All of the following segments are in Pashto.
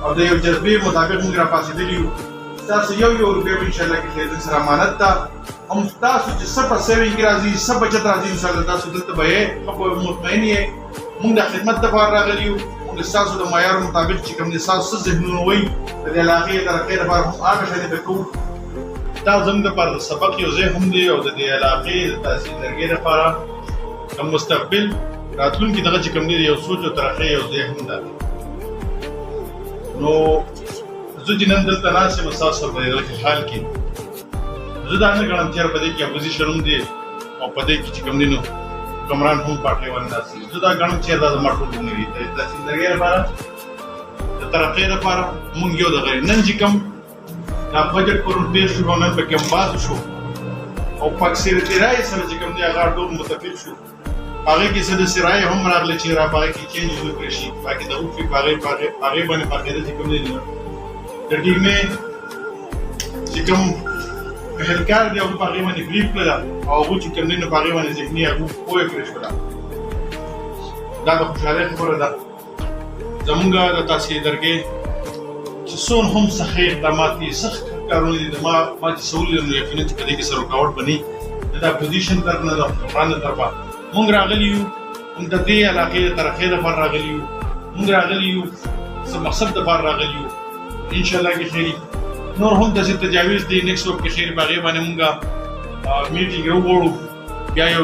او د یو جذبې مطابق موږ راپاڅېدلي یو. ستاسو یو روپۍ به انشاءالله کې زموږ سره امانت ده. هم تاسو چې څه په سیوینګ راځي څه بچت راځي انشاءالله تاسو دلته به یې ښه مطمئن یې. موږ د خدمت دپاره راغلي یو. موږ ستاسو د معیار مطابق چې کوم دي ستاسو څه ذهنونه وایي د دې علاقې ترقۍ دپاره هم هغه شیانې به کوو. دا زموږ دپاره د سبق یو ځای هم دی او د دې علاقې د تحصیل لرګۍ دپاره د مستقبل راتلونکي دغه چې کوم دی یو سوچ او ترقۍ یو ځای هم ده. نو زه چې نن دلته ناست یم ستاسو سره په دې حال کې زه دا نه ګڼم چې په دې کې اپوزیشن هم دی او په دې کې چې کوم دی نو حکمران هم پارټۍ والے ناست دي. زه دا ګڼم چې دا زما ټول نه وي د تحصیل لرګۍ لپاره د ترقۍ لپاره موږ یو دغه نن چې کوم دا بجټ پرون پیش شو نن پکې هم بحث شو او په اکثریتي رایې سره چې کوم دی هغه ټول متفق شو. هغې کې څه داسې رایې هم راغلې چې را په هغې کې چینج وکړی شي باقي د وکړي په هغې باندې پاکېده چې کوم دی د ټیمې چې کوم اهلکار دی هغوی په هغې باندې بریف کړله او هغوی چې کوم دی نو په هغې باندې ذهني هغوی پوهه کړې شوله. دا د خوشحالۍ خبره ده. زمونږ د تحصیل لرګۍ چې څومره هم سخت اقدامات دي سخت کارونه دي ما چې څه ولیدل نو یقینا چې په دې کې څه رکاوټ به نه وي د دا اپوزیشن طرف نه د حکمران د طرفه موږ راغلي یو. موږ د دې علاقې د ترقۍ لپاره راغلي یو. موږ راغلي یو څه مقصد دپاره راغلي یو. انشاءالله کې خیري نور هم داسې تجاویز دی نیکسټ وخت کې خیري په هغې باندې موږ میټینګ راوغواړو. بیا یو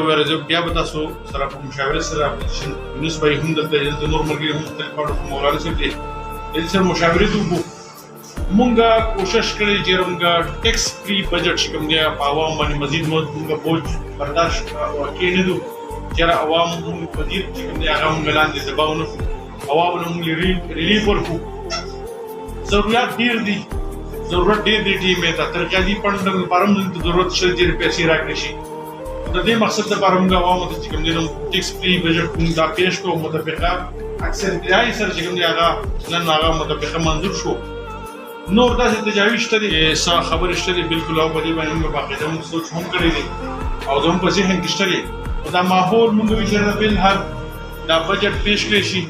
بیا به تاسو سره په مشاورت سره اپوزیشن یونس بهي هم دلته نور ملګري هم مختلف اړخ مولانا صاحب دی دې سره مشاورت وکړو. موږ کوشش کړی چې موږ ټیکس فری بجټ چې کوم دی په عوامو باندې مزید موږ بوج برداشت کېنهدو چې عوام مزید چې کوم دی هغه موږ لاندې دباو نه کړو. عوامو نه موږ ریلیف ورکړو. ضرورت ډېر دي ټیمې ته ترقیاتي فنډ لپاره هم موږ ته ضرورت شته چې پیسې راکړې شي. د دې مقصد لپاره موږ عوامو ته چې کوم دی ټیکس فری بجټ موږ دا پیش کړو. متفقه اکثریت رایې سره چې کوم دی هغه نن هغه متفقه منظور شو. نور داسې تجاویز شته دي څه خبرې شته دي بالکل او په دې باندې موږ باقاعده موږ سوچ هم کړی دی او زموږ په ذهن کې شته دی. دا ماحول موږ وایو چې بالحال دا بجټ پیش کړی شي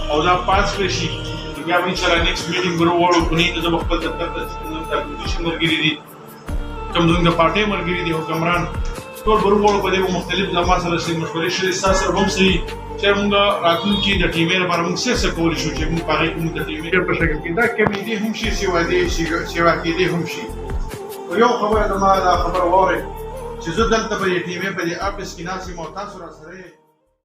او دا پاس کړی شي بیا به انشاءالله نیکسټ میټینګ به راوړو. خو نه زه به خپل دفتر ته چې کوم د اپوزیشن ملګري دي کوم زموږ د پارټۍ ملګري دي حکمران ټول به راوړو. په دې به مختلف زما سره څه مشورې شوې ستاسو سره به هم څه وي چې موږ راتلونکي د ټیمې لپاره موږ څه کولی شو چې موږ په هغې کې موږ د ټیمې په شکل کې دا کمیدې هم شي سیوا کېدې هم شي. خو یو خبره زما دا خبره واورئ چې زه دلته په دې ټیمې په دې اپس کې ناست یم او تاسو راسره